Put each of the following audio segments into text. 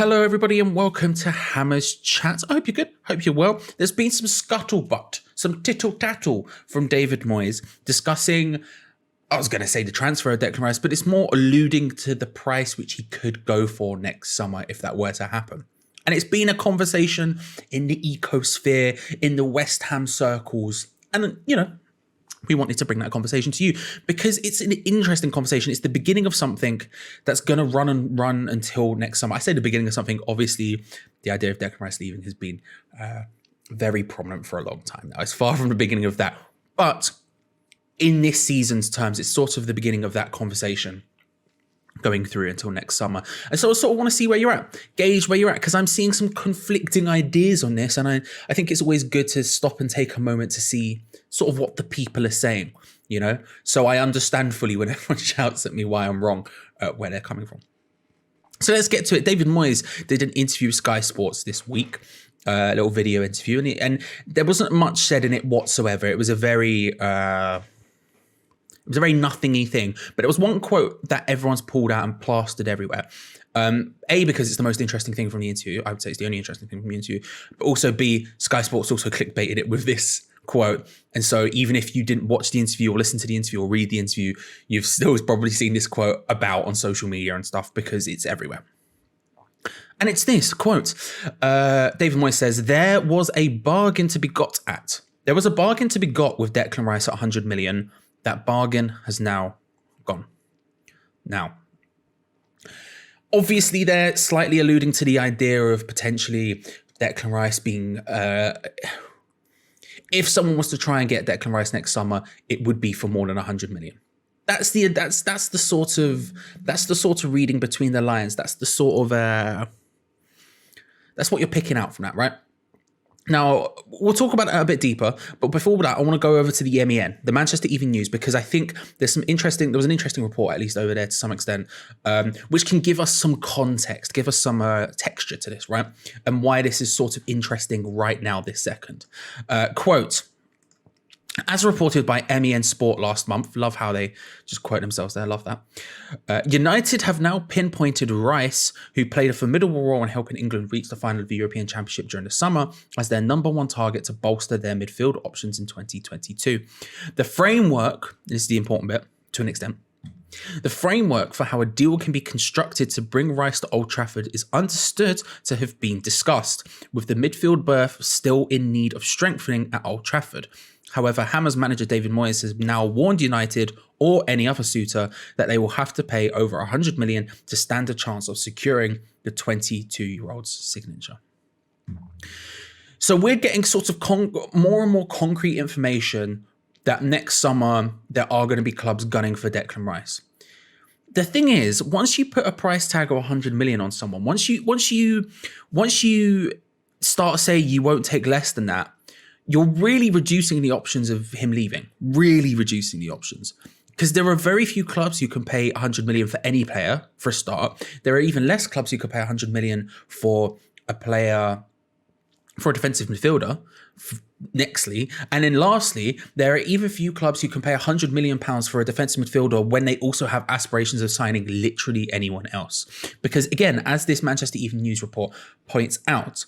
Hello, everybody, and welcome to Hammer's Chat. I hope you're good. Hope you're well. There's been some scuttlebutt, some tittle-tattle from David Moyes discussing, I was going to say the transfer of Declan Rice, but it's more alluding to the price which he could go for next summer if that were to happen. And it's been a conversation in the ecosphere, in the West Ham circles, and, we wanted to bring that conversation to you because it's an interesting conversation. It's the beginning of something that's going to run until next summer. I say the beginning of something. Obviously, the idea of Declan Rice leaving has been very prominent for a long time now. It's far from the beginning of that. But in this season's terms, it's sort of the beginning of that conversation going through until next summer. And so I sort of want to see where you're at, gauge where you're at, because I'm seeing some conflicting ideas on this. And I think it's always good to stop and take a moment to see sort of what the people are saying, so I understand fully when everyone shouts at me why I'm wrong, where they're coming from. So let's get to it. David Moyes did an interview with Sky Sports this week, a little video interview, and there wasn't much said in it whatsoever. It was a very nothingy thing, but it was one quote that everyone's pulled out and plastered everywhere. A, because it's the most interesting thing from the interview. I would say it's the only interesting thing from the interview, but also B, Sky Sports also clickbaited it with this quote. And so even if you didn't watch the interview or listen to the interview or read the interview, you've still probably seen this quote about on social media and stuff because it's everywhere. And it's this quote. David Moyes says, there was a bargain to be got at. There was a bargain to be got with Declan Rice at 100 million. That bargain has now gone. Now, obviously they're slightly alluding to the idea of potentially Declan Rice being... if someone was to try and get Declan Rice next summer, it would be for more than 100 million. That's the sort of reading between the lines. That's the sort of that's what you're picking out from that, right? Now, we'll talk about that a bit deeper, but before that, I want to go over to the MEN, the Manchester Evening News, because I think there was an interesting report, at least over there to some extent, which can give us some context, give us some texture to this, right? And why this is sort of interesting right now, this second. Quote, as reported by MEN Sport last month, love how they just quote themselves there, love that. United have now pinpointed Rice, who played a formidable role in helping England reach the final of the European Championship during the summer, as their number one target to bolster their midfield options in 2022. The framework, this is the important bit to an extent, the framework for how a deal can be constructed to bring Rice to Old Trafford is understood to have been discussed, with the midfield berth still in need of strengthening at Old Trafford. However, Hammers manager David Moyes has now warned United or any other suitor that they will have to pay over 100 million to stand a chance of securing the 22-year-old's signature. So we're getting sort of more and more concrete information that next summer there are going to be clubs gunning for Declan Rice. The thing is, once you put a price tag of 100 million on someone, once you start saying you won't take less than that, you're really reducing the options of him leaving, really reducing the options. Because there are very few clubs who can pay 100 million for any player, for a start. There are even less clubs who could pay 100 million for a player, for a defensive midfielder, nextly. And then lastly, there are even few clubs who can pay 100 million pounds for a defensive midfielder when they also have aspirations of signing literally anyone else. Because again, as this Manchester Evening News report points out,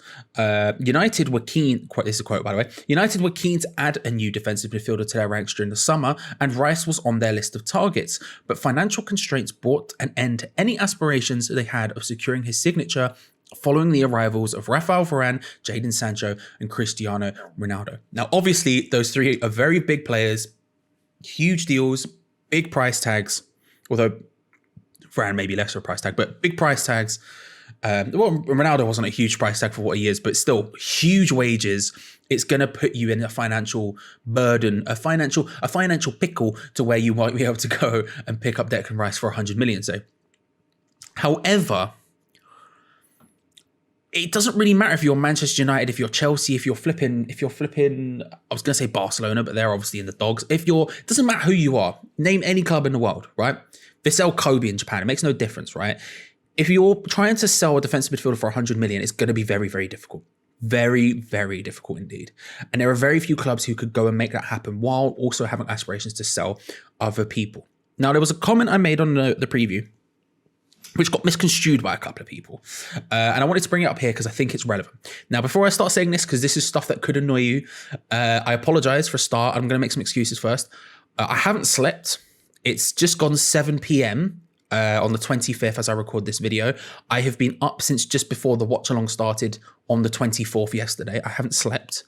United were keen, this is a quote by the way, United were keen to add a new defensive midfielder to their ranks during the summer, and Rice was on their list of targets. But financial constraints brought an end to any aspirations they had of securing his signature following the arrivals of Rafael Varane, Jadon Sancho, and Cristiano Ronaldo. Now, obviously, those three are very big players, huge deals, big price tags, although Varane may be less of a price tag, but big price tags. Ronaldo wasn't a huge price tag for what he is, but still huge wages. It's going to put you in a financial burden, a financial pickle to where you might be able to go and pick up Declan Rice for 100 million. So, however, it doesn't really matter if you're Manchester United, if you're Chelsea, if you're flipping, I was going to say Barcelona, but they're obviously in the dogs. It doesn't matter who you are. Name any club in the world, right? Vissel Kobe in Japan. It makes no difference, right? If you're trying to sell a defensive midfielder for 100 million, it's going to be very, very difficult. Very, very difficult indeed. And there are very few clubs who could go and make that happen while also having aspirations to sell other people. Now, there was a comment I made on the preview which got misconstrued by a couple of people. And I wanted to bring it up here because I think it's relevant. Now, before I start saying this, because this is stuff that could annoy you, I apologize for a start. I'm going to make some excuses first. I haven't slept. It's just gone 7 p.m. On the 25th as I record this video. I have been up since just before the watch along started on the 24th yesterday. I haven't slept.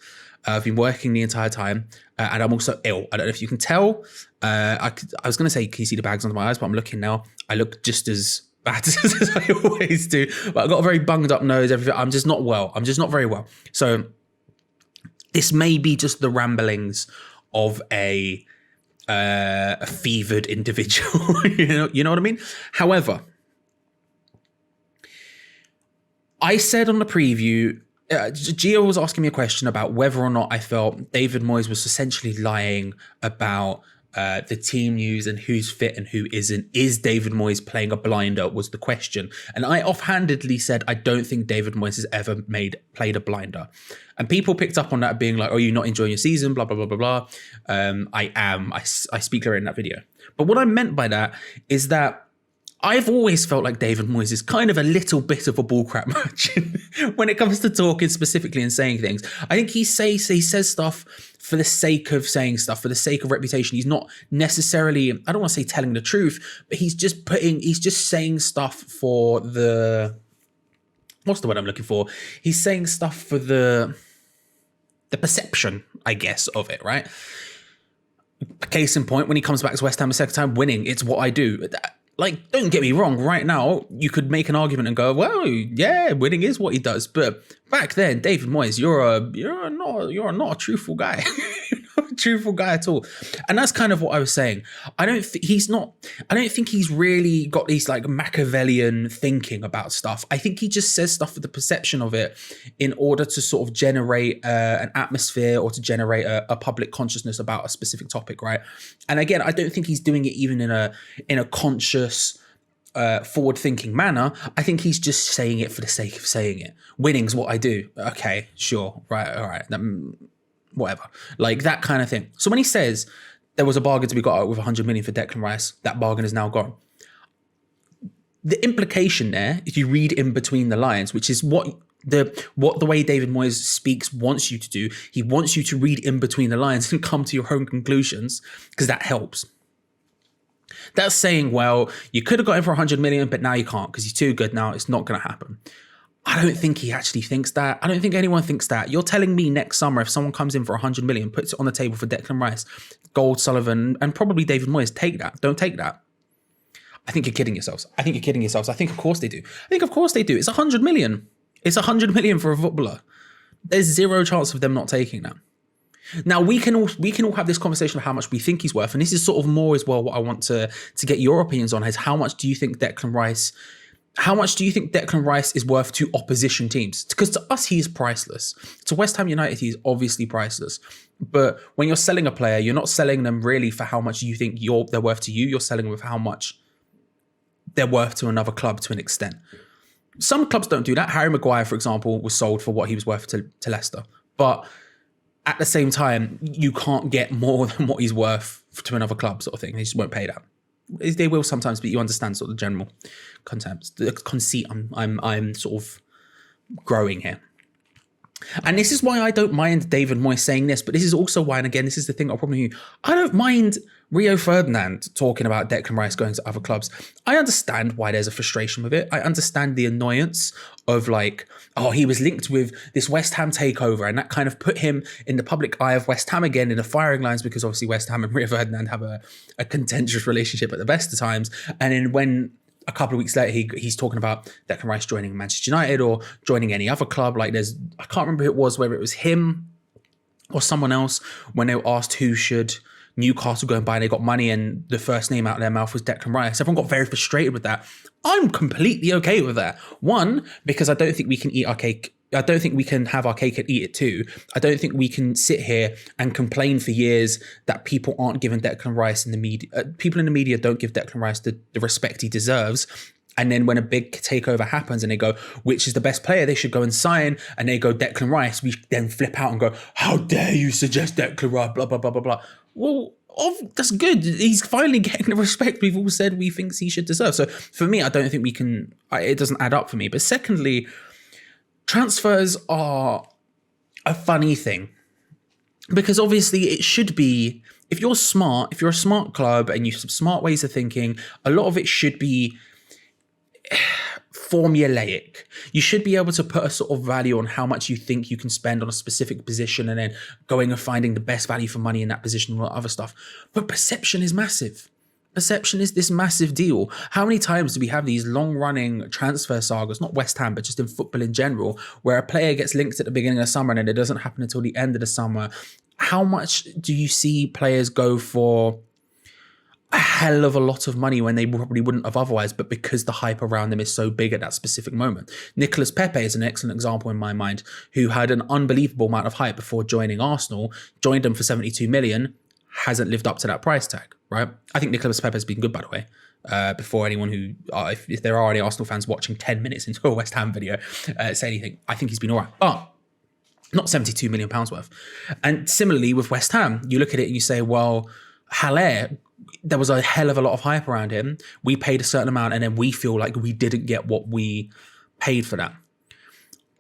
I've been working the entire time, and I'm also ill. I don't know if you can tell. I was going to say, can you see the bags under my eyes? But I'm looking now. I look just as bad as I always do. But I've got a very bunged up nose, everything. I'm just not well. I'm just not very well. So this may be just the ramblings of a fevered individual. You know what I mean? However, I said on the preview, Gio was asking me a question about whether or not I felt David Moyes was essentially lying about the team news and who's fit and who isn't. Is David Moyes playing a blinder was the question. And I offhandedly said, I don't think David Moyes has ever played a blinder. And people picked up on that being like, oh, you're not enjoying your season, blah, blah, blah, blah, blah. I am. I speak clearly in that video. But what I meant by that is that I've always felt like David Moyes is kind of a little bit of a bullcrap merchant when it comes to talking specifically and saying things. I think he says stuff for the sake of saying stuff, for the sake of reputation. He's not necessarily, I don't want to say telling the truth, but he's just saying stuff for the, what's the word I'm looking for? He's saying stuff for the perception, I guess, of it, right? Case in point, when he comes back to West Ham a second time, winning, it's what I do. Like, don't get me wrong, right now, you could make an argument and go, well, yeah, winning is what he does. But back then, David Moyes, you're not a truthful guy. You're not a truthful guy at all. And that's kind of what I was saying. I don't think he's really got these like Machiavellian thinking about stuff. I think he just says stuff for the perception of it in order to sort of generate an atmosphere or to generate a public consciousness about a specific topic, right? And again, I don't think he's doing it even in a conscious, forward-thinking manner. I think he's just saying it for the sake of saying it. Winning's what I do. Okay, sure, right, all right, whatever, like that kind of thing. So when he says there was a bargain to be got out with 100 million for Declan Rice, that bargain is now gone. The implication there, if you read in between the lines, which is what the way David Moyes speaks wants you to do, he wants you to read in between the lines and come to your own conclusions, because that helps. That's saying, well, you could have got him for 100 million, but now you can't because he's too good now. It's not going to happen. I don't think he actually thinks that. I don't think anyone thinks that. You're telling me next summer, if someone comes in for 100 million, puts it on the table for Declan Rice, Gold, Sullivan, and probably David Moyes, take that. Don't take that. I think you're kidding yourselves. I think of course they do. It's 100 million. It's 100 million for a footballer. There's zero chance of them not taking that. Now, we can all have this conversation of how much we think he's worth. And this is sort of more as well what I want to get your opinions on is how much do you think Declan Rice is worth to opposition teams? Because to us, he is priceless. To West Ham United, he is obviously priceless. But when you're selling a player, you're not selling them really for how much you think they're worth to you. You're selling them with how much they're worth to another club to an extent. Some clubs don't do that. Harry Maguire, for example, was sold for what he was worth to Leicester. But at the same time, you can't get more than what he's worth to another club sort of thing. They just won't pay that. They will sometimes, but you understand sort of the general context, the conceit I'm sort of growing here. And this is why I don't mind David Moyes saying this, but this is also why, and again, this is the thing I'll probably use, I don't mind Rio Ferdinand talking about Declan Rice going to other clubs. I understand why there's a frustration with it. I understand the annoyance of like, oh, he was linked with this West Ham takeover, and that kind of put him in the public eye of West Ham again in the firing lines, because obviously West Ham and Rio Ferdinand have a contentious relationship at the best of times. And then when a couple of weeks later, he's talking about Declan Rice joining Manchester United or joining any other club. Like I can't remember who it was, whether it was him or someone else, when they were asked who should Newcastle go and buy, and they got money and the first name out of their mouth was Declan Rice. Everyone got very frustrated with that. I'm completely okay with that. One, because I don't think we can eat our cake. I don't think we can have our cake and eat it too. I don't think we can sit here and complain for years that people aren't giving Declan Rice in the media. People in the media don't give Declan Rice the respect he deserves. And then when a big takeover happens and they go, which is the best player they should go and sign, and they go Declan Rice, we then flip out and go, how dare you suggest Declan Rice, blah, blah, blah, blah, blah. Well, That's good. He's finally getting the respect we've all said we think he should deserve. So for me, I don't think we can. It doesn't add up for me. But secondly, transfers are a funny thing because obviously it should be. If you're smart, if you're a smart club and you have smart ways of thinking, a lot of it should be formulaic. You should be able to put a sort of value on how much you think you can spend on a specific position and then going and finding the best value for money in that position and other stuff. But perception is massive. Perception is this massive deal. How many times do we have these long-running transfer sagas, not West Ham, but just in football in general, where a player gets linked at the beginning of the summer and then it doesn't happen until the end of the summer? How much do you see players go for a hell of a lot of money when they probably wouldn't have otherwise, but because the hype around them is so big at that specific moment? Nicolas Pepe is an excellent example in my mind, who had an unbelievable amount of hype before joining Arsenal, joined them for 72 million, hasn't lived up to that price tag, right? I think Nicolas Pepe has been good, by the way. Before anyone who, if there are any Arsenal fans watching 10 minutes into a West Ham video say anything, I think he's been all right. But not £72 million worth. And similarly with West Ham, you look at it and you say, well, Haller, there was a hell of a lot of hype around him. We paid a certain amount and then we feel like we didn't get what we paid for that.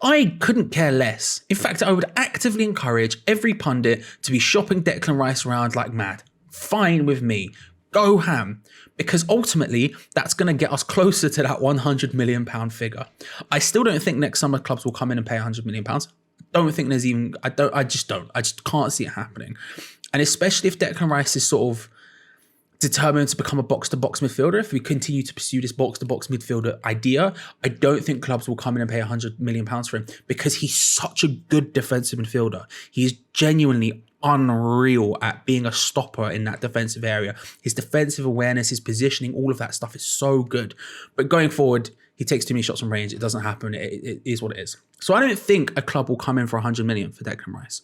I couldn't care less. In fact, I would actively encourage every pundit to be shopping Declan Rice around like mad. Fine with me. Go ham. Because ultimately, that's going to get us closer to that £100 million figure. I still don't think next summer clubs will come in and pay £100 million. Don't think there's even, I just can't see it happening. And especially if Declan Rice is sort of determined to become a box-to-box midfielder, if we continue to pursue this box-to-box midfielder idea, I don't think clubs will come in and pay £100 million for him because he's such a good defensive midfielder. He's genuinely unreal at being a stopper in that defensive area. His defensive awareness, his positioning, all of that stuff is so good. But going forward, he takes too many shots from range. It doesn't happen. It is what it is. So I don't think a club will come in for 100 million for Declan Rice.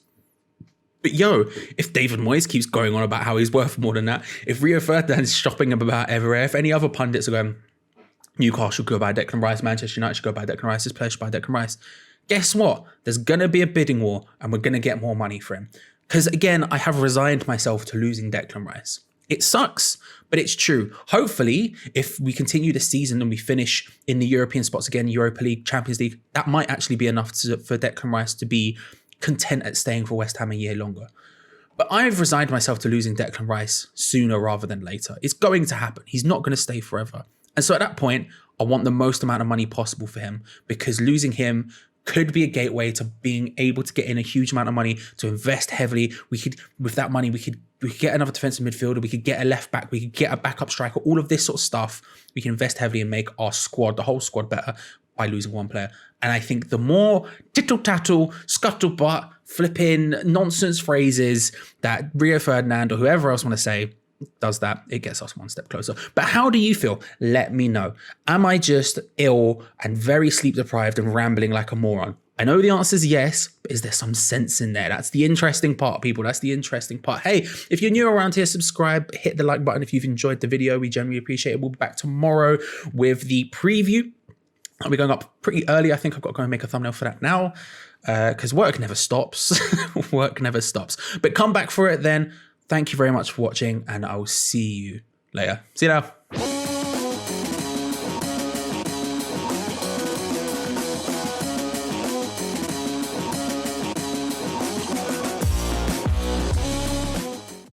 But if David Moyes keeps going on about how he's worth more than that, if Rio Ferdinand's shopping him about everywhere, if any other pundits are going, Newcastle should go buy Declan Rice, Manchester United should go buy Declan Rice, this player should buy Declan Rice, guess what? There's going to be a bidding war and we're going to get more money for him. Because again, I have resigned myself to losing Declan Rice. It sucks, but it's true. Hopefully, if we continue the season and we finish in the European spots again, Europa League, Champions League, that might actually be enough for Declan Rice to be content at staying for West Ham a year longer. But I've resigned myself to losing Declan Rice sooner rather than later. It's going to happen. He's not going to stay forever. And so at that point, I want the most amount of money possible for him because losing him could be a gateway to being able to get in a huge amount of money to invest heavily. With that money, we could get another defensive midfielder. We could get a left back. We could get a backup striker. All of this sort of stuff. We can invest heavily and make our squad, the whole squad, better by losing one player. And I think the more tittle-tattle, scuttlebutt, flipping nonsense phrases that Rio Ferdinand or whoever else want to say does that, it gets us one step closer. But how do you feel? Let me know. Am I just ill and very sleep deprived and rambling like a moron? I know the answer is yes, but is there some sense in there? That's the interesting part, people. That's the interesting part. Hey, if you're new around here, subscribe, hit the like button if you've enjoyed the video. We genuinely appreciate it. We'll be back tomorrow with the preview. I'll be going up pretty early. I think I've got to go and make a thumbnail for that now because work never stops. Work never stops. But come back for it then. Thank you very much for watching and I will see you later. See you now.